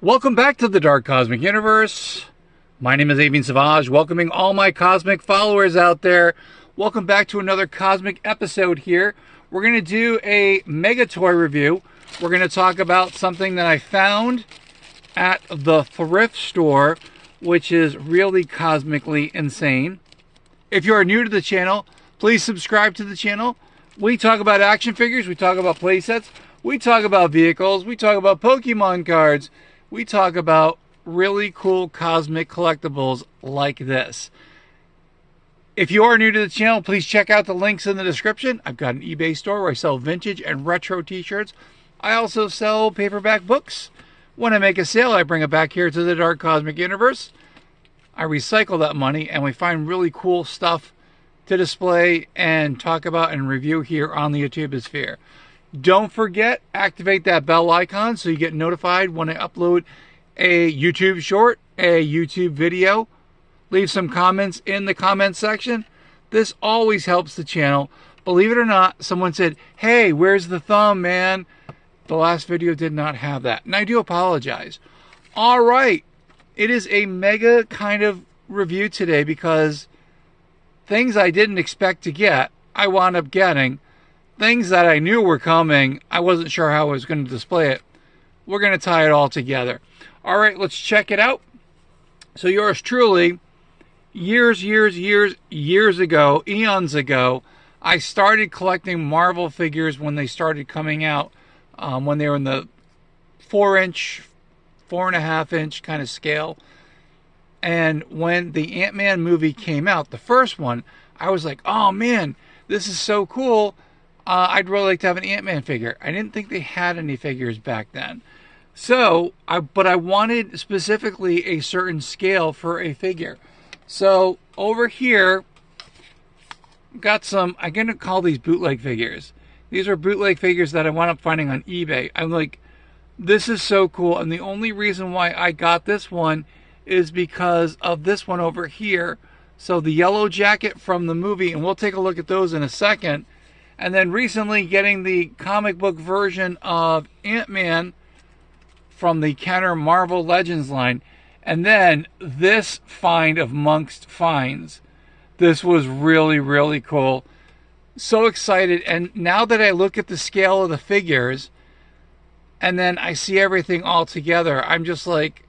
Welcome back to the Dark Cosmic Universe. My name is Avian Savage, welcoming all my cosmic followers out there. Welcome back to another cosmic episode here. We're going to do a mega toy review. We're going to talk about something that I found at the thrift store, which is really cosmically insane. If you are new to the channel, please subscribe to the channel. We talk about action figures, we talk about play sets, we talk about vehicles, we talk about Pokemon cards, we talk about really cool cosmic collectibles like this. If you are new to the channel, please check out the links in the description. I've got an eBay store where I sell vintage and retro t-shirts. I also sell paperback books. When I make a sale, I bring it back here to the Dark Cosmic Universe. I recycle that money and we find really cool stuff to display and talk about and review here on the YouTubesphere. Don't forget, activate that bell icon so you get notified when I upload a YouTube short, a YouTube video. Leave some comments in the comment section. This always helps the channel. Believe it or not, someone said, hey, where's the thumb, man? The last video did not have that, and I do apologize. All right, it is a mega kind of review today because things I didn't expect to get, I wound up getting. Things that I knew were coming, I wasn't sure how I was going to display it. We're going to tie it all together. All right, let's check it out. So yours truly, years ago, eons ago, I started collecting Marvel figures when they started coming out, when they were in the 4-inch, 4.5-inch kind of scale. And when the Ant-Man movie came out, the first one, I was like, oh man, this is so cool. I'd really like to have an Ant-Man figure. I didn't think they had any figures back then. So, but I wanted specifically a certain scale for a figure. So over here, got some, I'm going to call these bootleg figures. These are bootleg figures that I wound up finding on eBay. I'm like, this is so cool. And the only reason why I got this one is because of this one over here. So the yellow jacket from the movie, and we'll take a look at those in a second. And then recently getting the comic book version of Ant-Man from the Kenner Marvel Legends line. And then this find of amongst finds. This was really, really cool. So excited. And now that I look at the scale of the figures and then I see everything all together, I'm just like,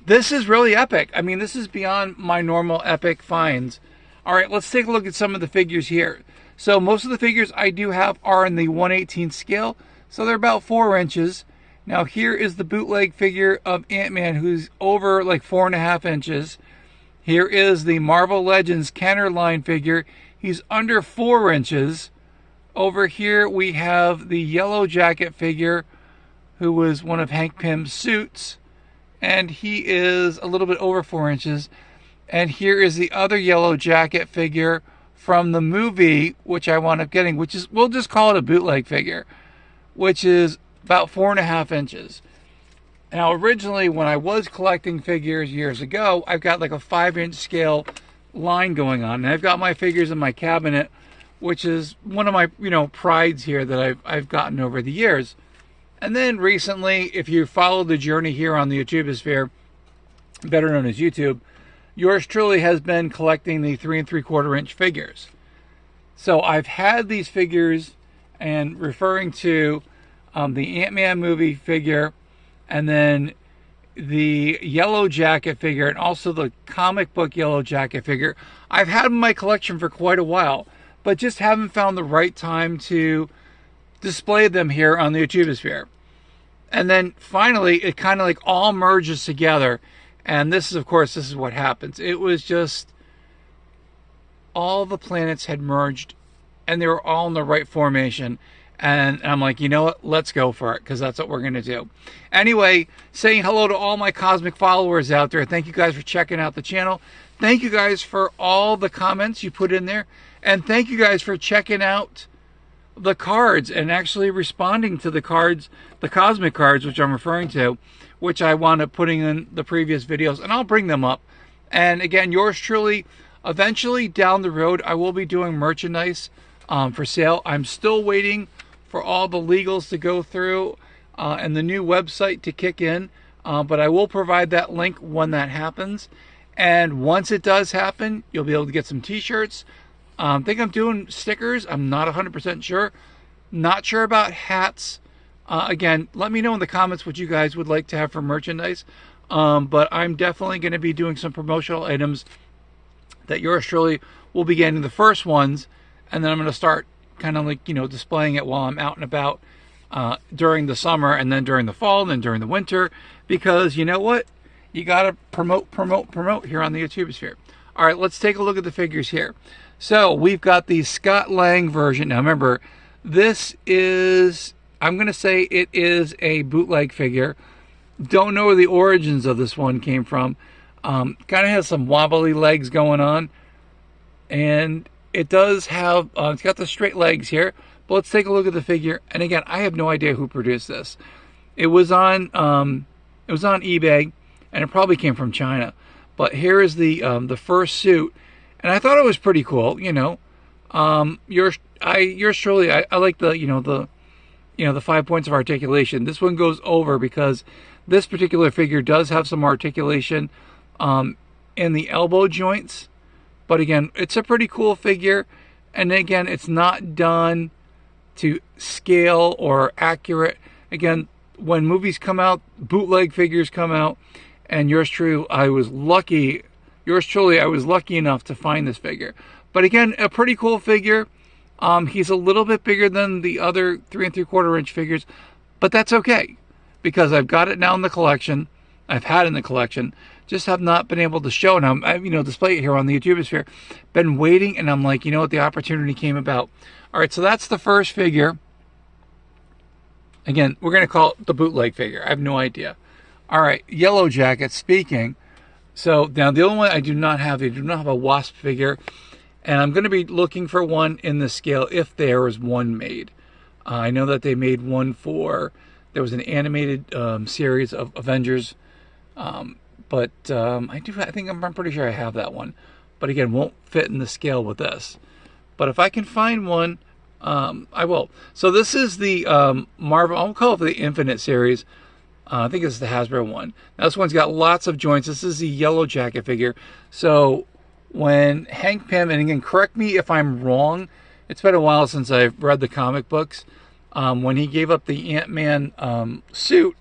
this is really epic. I mean, this is beyond my normal epic finds. All right, let's take a look at some of the figures here. So most of the figures I do have are in the 1/18 scale. So they're about 4 inches. Now here is the bootleg figure of Ant-Man, who's over like 4.5 inches. Here is the Marvel Legends Kenner line figure. He's under 4 inches. Over here we have the yellow jacket figure, who was one of Hank Pym's suits. And he is a little bit over 4 inches. And here is the other yellow jacket figure from the movie, which I wound up getting, which is, we'll just call it a bootleg figure, which is about 4.5 inches. Now, originally, when I was collecting figures years ago, I've got like a 5-inch scale line going on. And I've got my figures in my cabinet, which is one of my, prides here that I've gotten over the years. And then recently, if you follow the journey here on the YouTubesphere, better known as YouTube, yours truly has been collecting the 3 3/4 inch figures. So I've had these figures, and referring to the Ant-Man movie figure, and then the yellow jacket figure, and also the comic book yellow jacket figure, I've had in my collection for quite a while, but just haven't found the right time to display them here on the YouTubesphere. And then finally, it kind of like all merges together. And this is, of course, this is what happens. It was just all the planets had merged and they were all in the right formation. And I'm like, you know what? Let's go for it, because that's what we're going to do. Anyway, saying hello to all my cosmic followers out there. Thank you guys for checking out the channel. Thank you guys for all the comments you put in there. And thank you guys for checking out the cards and actually responding to the cards, the cosmic cards, which I'm referring to, which I wound up putting in the previous videos, and I'll bring them up. And again, yours truly, eventually down the road, I will be doing merchandise for sale. I'm still waiting for all the legals to go through and the new website to kick in but I will provide that link when that happens. And once it does happen, you'll be able to get some t-shirts. I think I'm doing stickers. I'm not 100% sure. Not sure about hats. Again, let me know in the comments what you guys would like to have for merchandise. But I'm definitely going to be doing some promotional items that yours truly will be getting the first ones. And then I'm going to start kind of like, displaying it while I'm out and about during the summer, and then during the fall, and then during the winter. Because you know what? You got to promote here on the YouTube sphere. All right, let's take a look at the figures here. So we've got the Scott Lang version. Now remember, this is, I'm going to say it is a bootleg figure. Don't know where the origins of this one came from. Kind of has some wobbly legs going on. And it does have, it's got the straight legs here. But let's take a look at the figure. And again, I have no idea who produced this. It was on eBay, and it probably came from China. But here is the first suit. And I thought it was pretty cool, yours truly, I like the 5 points of articulation. This one goes over because this particular figure does have some articulation in the elbow joints. But again, it's a pretty cool figure. And again, it's not done to scale or accurate. Again, when movies come out, bootleg figures come out, and yours truly, I was lucky enough to find this figure. But again, a pretty cool figure. He's a little bit bigger than the other 3 3/4 inch figures, but that's okay because I've got it now in the collection. I've had it in the collection, just have not been able to show it. I display it here on the YouTube sphere. Been waiting, and I'm like, what, the opportunity came about. All right, so that's the first figure. Again, we're going to call it the bootleg figure. I have no idea. All right, Yellow Jacket, speaking. So now the only one I do not have a Wasp figure, and I'm going to be looking for one in the scale if there was one made. I know that they made one there was an animated series of Avengers, but I'm pretty sure I have that one. But again, won't fit in the scale with this. But if I can find one, I will. So this is the Marvel, I'll call it the Infinite series. I think it's the Hasbro one. Now this one's got lots of joints. This is the Yellow Jacket figure. So when Hank Pym, and again, correct me if I'm wrong, it's been a while since I've read the comic books. When he gave up the Ant-Man suit,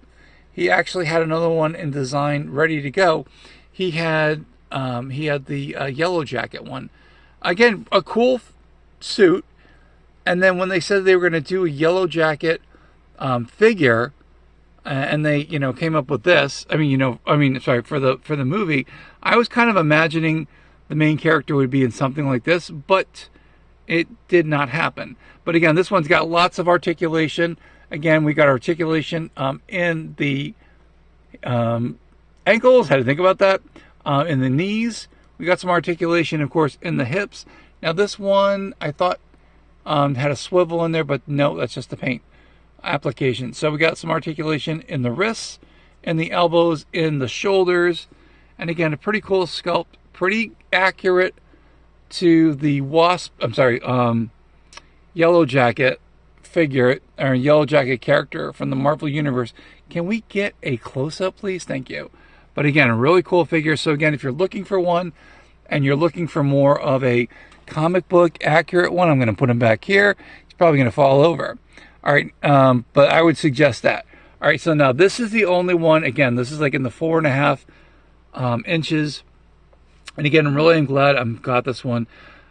he actually had another one in design ready to go. He had the Yellow Jacket one. Again, a cool suit. And then when they said they were going to do a Yellow Jacket figure, and they came up with this, for the movie, I was kind of imagining the main character would be in something like this, but it did not happen. But again, this one's got lots of articulation. Again, we got articulation in the ankles. Had to think about that. In the knees, we got some articulation, of course, in the hips. Now this one, I thought had a swivel in there, but no, that's just the paint application. So we got some articulation in the wrists, in the elbows, in the shoulders, and again, a pretty cool sculpt, pretty accurate to the Yellow Jacket figure, or Yellow Jacket character from the Marvel Universe. Can we get a close-up, please? Thank you. But again, a really cool figure. So again, if you're looking for one, and you're looking for more of a comic book accurate one, I'm going to put him back here. He's probably going to fall over. All right, but I would suggest that. All right, so now this is the only one. Again, this is like in the 4.5 inches. And again, I'm really glad I got this one.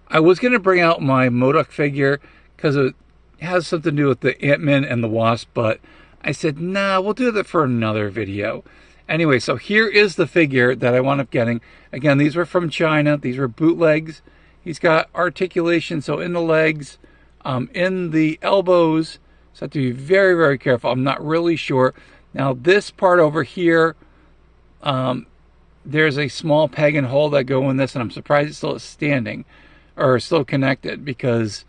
I was going to bring out my MODOK figure because it has something to do with the Ant-Man and the Wasp, but I said, nah, we'll do that for another video. Anyway, so here is the figure that I wound up getting. Again, these were from China. These were bootlegs. He's got articulation, so in the legs, in the elbows. So I have to be very, very careful. I'm not really sure. Now, this part over here, there's a small peg and hole that go in this, and I'm surprised it's still standing or still connected because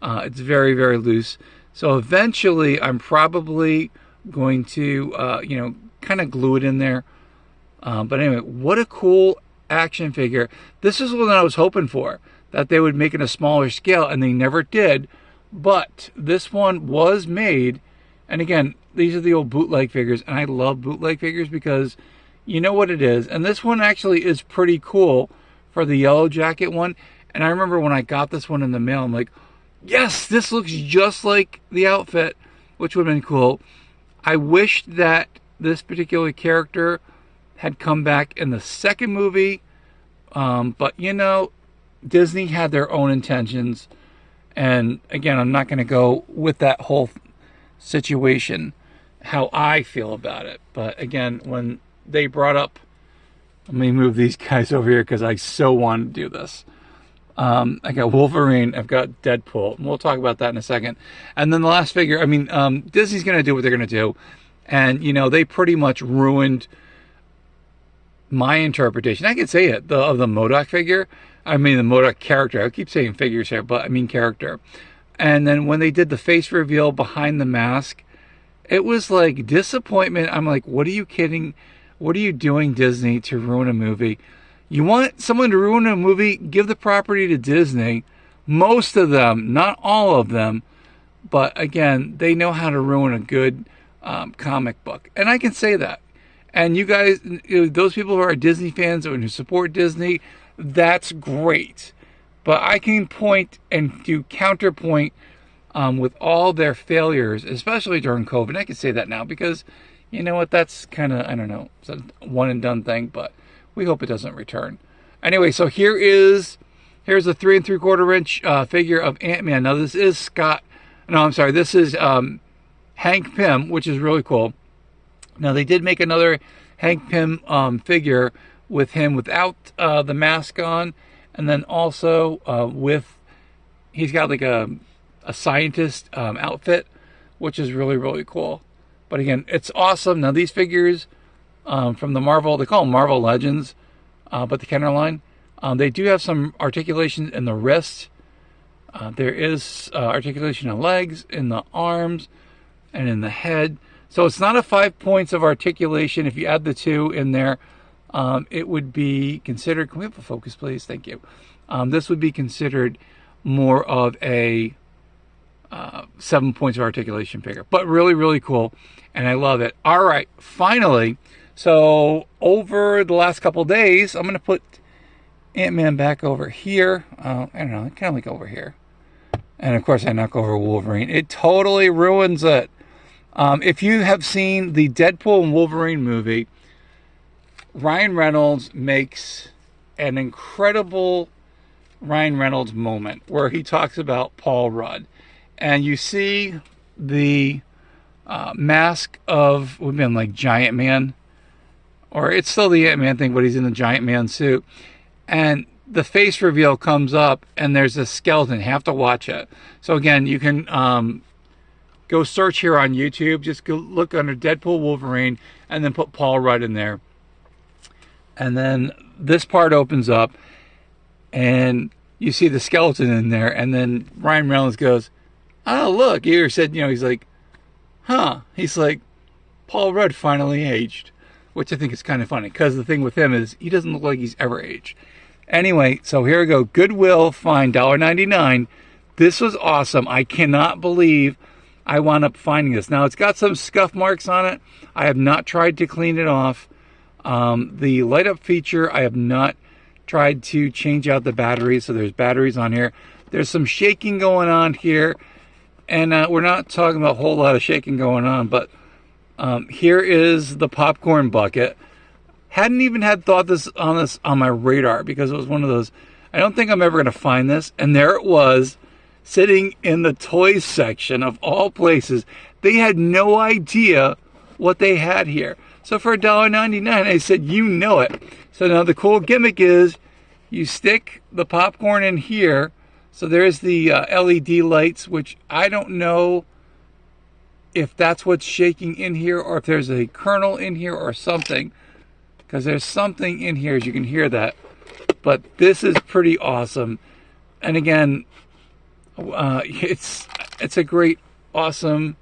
it's very, very loose. So eventually, I'm probably going to, kind of glue it in there. But anyway, what a cool action figure. This is what I was hoping for, that they would make it a smaller scale, and they never did. But this one was made, and again, these are the old bootleg figures, and I love bootleg figures because you know what it is. And this one actually is pretty cool for the yellow jacket one. And I remember when I got this one in the mail, I'm like, yes, this looks just like the outfit, which would have been cool. I wish that this particular character had come back in the second movie, but you know, Disney had their own intentions, and again, I'm not going to go with that whole situation, how I feel about it. But again, when they brought up, let me move these guys over here because I so want to do this. I got Wolverine, I've got Deadpool, and we'll talk about that in a second. And then the last figure, I mean, Disney's going to do what they're going to do, and you know, they pretty much ruined my interpretation, I could say it, of the MODOK figure. I mean the MODOK character. I keep saying figures here, but I mean character. And then when they did the face reveal behind the mask, it was like disappointment. I'm like, what are you kidding? What are you doing, Disney, to ruin a movie? You want someone to ruin a movie? Give the property to Disney. Most of them, not all of them, but again, they know how to ruin a good comic book. And I can say that. And you guys, those people who are Disney fans and who support Disney, that's great. But I can point and do counterpoint with all their failures, especially during COVID. I can say that now because, you know what, that's kind of, I don't know, it's a one and done thing, but we hope it doesn't return. Anyway, so here's a 3 3/4 inch figure of Ant-Man. Now this is this is Hank Pym, which is really cool. Now, they did make another Hank Pym figure with him without the mask on, and then also he's got like a scientist outfit, which is really, really cool. But again, it's awesome. Now, these figures from the Marvel, they call them Marvel Legends, but the Kenner line, they do have some articulation in the wrist. There is articulation in the legs, in the arms, and in the head. So it's not a 5 points of articulation. If you add the 2 in there, it would be considered, can we have a focus, please? Thank you. This would be considered more of a 7 points of articulation figure. But really, really cool. And I love it. All right, finally. So over the last couple days, I'm going to put Ant-Man back over here. I don't know, kind of like over here. And of course, I knock over Wolverine. It totally ruins it. If you have seen the Deadpool and Wolverine movie, Ryan Reynolds makes an incredible Ryan Reynolds moment where he talks about Paul Rudd. And you see the mask of, would have been like Giant Man, or it's still the Ant-Man thing, but he's in the Giant Man suit. And the face reveal comes up, and there's a skeleton. You have to watch it. So again, you can go search here on YouTube. Just go look under Deadpool Wolverine and then put Paul Rudd in there. And then this part opens up and you see the skeleton in there. And then Ryan Reynolds goes, oh, look. He said, he's like, huh. He's like, Paul Rudd finally aged. Which I think is kind of funny because the thing with him is he doesn't look like he's ever aged. Anyway, so here we go. Goodwill, fine, $1.99. This was awesome. I cannot believe I wound up finding this. Now, it's got some scuff marks on it. I have not tried to clean it off. The light up feature, I have not tried to change out the batteries. So there's batteries on here. There's some shaking going on here. And we're not talking about a whole lot of shaking going on. But here is the popcorn bucket. Hadn't even had thought this on my radar because it was one of those, I don't think I'm ever going to find this. And there it was, sitting in the toys section of all places. They had no idea what they had here. So for $1.99, I said, you know it. So now the cool gimmick is you stick the popcorn in here. So there's the LED lights, which I don't know if that's what's shaking in here or if there's a kernel in here or something. Because there's something in here, as you can hear that. But this is pretty awesome. And again, it's a great, awesome,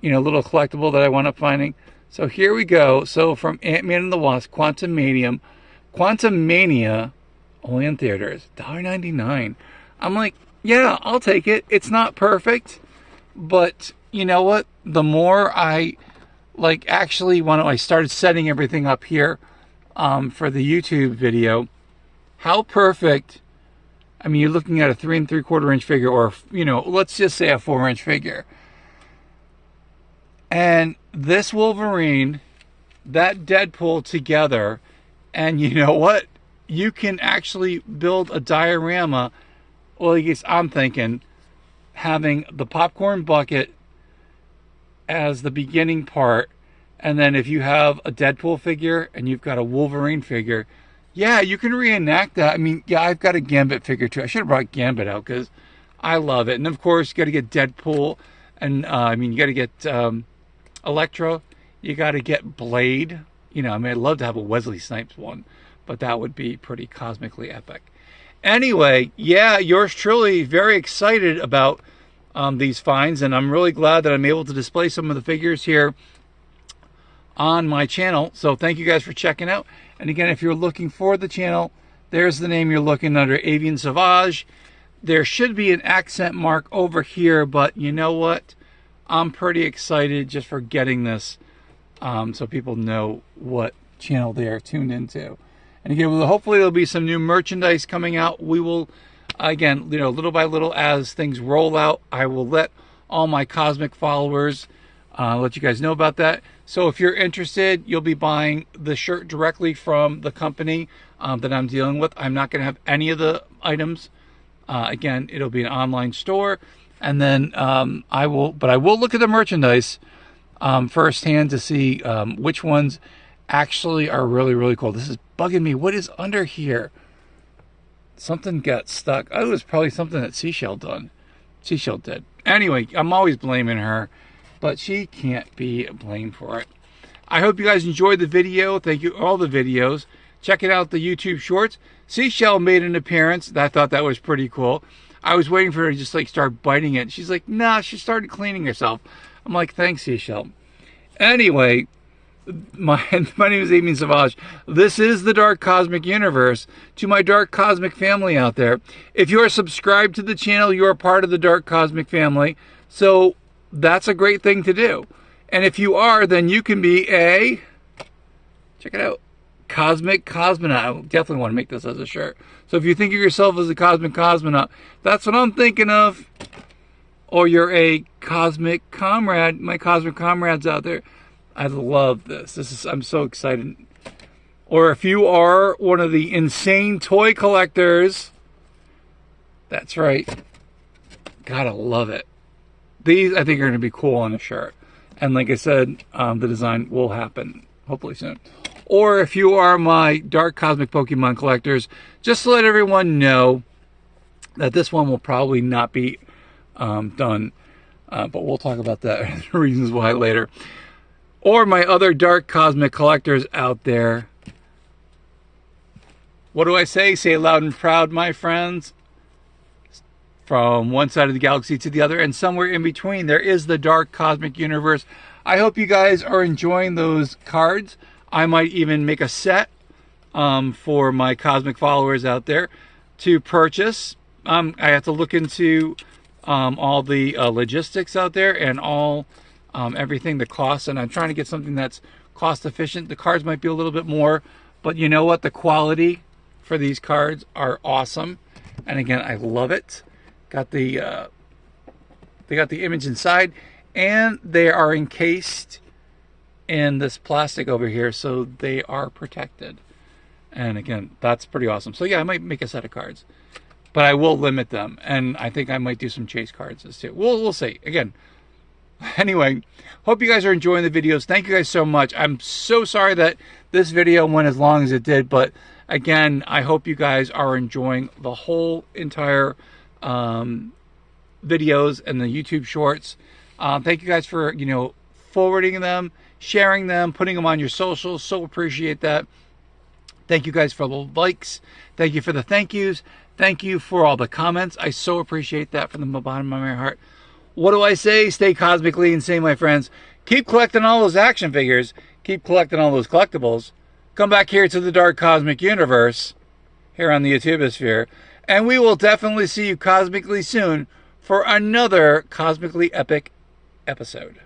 little collectible that I wound up finding. So here we go. So from Ant-Man and the Wasp, Quantum Mania, only in theaters, $1.99. I'm like, yeah, I'll take it. It's not perfect, but you know what? The more I actually when I started setting everything up here for the YouTube video, how perfect. I mean, you're looking at a 3 3/4 inch figure, or, you know, let's just say a 4-inch figure. And this Wolverine, that Deadpool together, and you know what? You can actually build a diorama. Well, I guess I'm thinking having the popcorn bucket as the beginning part, and then if you have a Deadpool figure and you've got a Wolverine figure, yeah, you can reenact that. I mean, yeah, I've got a Gambit figure too. I should have brought Gambit out because I love it. And of course, you got to get Deadpool, and I mean, you got to get Electro. You got to get Blade. You know, I mean, I'd love to have a Wesley Snipes one, but that would be pretty cosmically epic. Anyway, yeah, yours truly very excited about these finds, and I'm really glad that I'm able to display some of the figures here on my channel. So thank you guys for checking out. And again, if you're looking for the channel, there's the name you're looking under, Avian Sauvage. There should be an accent mark over here, but you know what? I'm pretty excited just for getting this so people know what channel they are tuned into. And again, hopefully there'll be some new merchandise coming out. We will, again, you know, little by little as things roll out, I will let all my Cosmic followers let you guys know about that. So if you're interested, you'll be buying the shirt directly from the company that I'm dealing with. I'm not going to have any of the items. Again, it'll be an online store. And then I will look at the merchandise firsthand to see which ones actually are really, really cool. This is bugging me. What is under here? Something got stuck. Oh, it was probably something that Seashell did. Anyway, I'm always blaming her, but she can't be blamed for it. I hope you guys enjoyed the video. Thank you, all the videos. Checking out the YouTube shorts. Seashell made an appearance. I thought that was pretty cool. I was waiting for her to just like start biting it. She's like, nah, she started cleaning herself. I'm like, thanks, Seashell. Anyway, my name is Avian Sauvage. This is the Dark Cosmic Universe. To my Dark Cosmic family out there, if you are subscribed to the channel, you are part of the Dark Cosmic family. So that's a great thing to do. And if you are, then you can be a, check it out, Cosmic Cosmonaut. I definitely want to make this as a shirt. So if you think of yourself as a Cosmic Cosmonaut, that's what I'm thinking of. Or you're a Cosmic Comrade, my Cosmic Comrades out there. I love this. I'm so excited. Or if you are one of the insane toy collectors, that's right. Gotta love it. These, I think, are going to be cool on a shirt. And like I said, the design will happen hopefully soon. Or if you are my Dark Cosmic Pokemon collectors, just to let everyone know that this one will probably not be done. But we'll talk about that, the reasons why later. Or my other Dark Cosmic collectors out there. What do I say? Say it loud and proud, my friends. From one side of the galaxy to the other, and somewhere in between, there is the Dark Cosmic Universe. I hope you guys are enjoying those cards. I might even make a set for my Cosmic followers out there to purchase. I have to look into all the logistics out there and all everything, the costs, and I'm trying to get something that's cost efficient. The cards might be a little bit more, but you know what? The quality for these cards are awesome. And again, I love it. Got the they got the image inside, and they are encased in this plastic over here, so they are protected. And again, that's pretty awesome. So yeah, I might make a set of cards, but I will limit them, and I think I might do some chase cards too. We'll see. Again, anyway, hope you guys are enjoying the videos. Thank you guys so much. I'm so sorry that this video went as long as it did, but again, I hope you guys are enjoying the whole entire videos and the YouTube shorts. Thank you guys for, you know, forwarding them, sharing them, putting them on your socials. So appreciate that. Thank you guys for the likes. Thank you for the thank yous. Thank you for all the comments. I so appreciate that from the bottom of my heart. What do I say? Stay cosmically insane, my friends. Keep collecting all those action figures. Keep collecting all those collectibles. Come back here to the Dark Cosmic Universe here on the YouTubesphere. And we will definitely see you cosmically soon for another cosmically epic episode.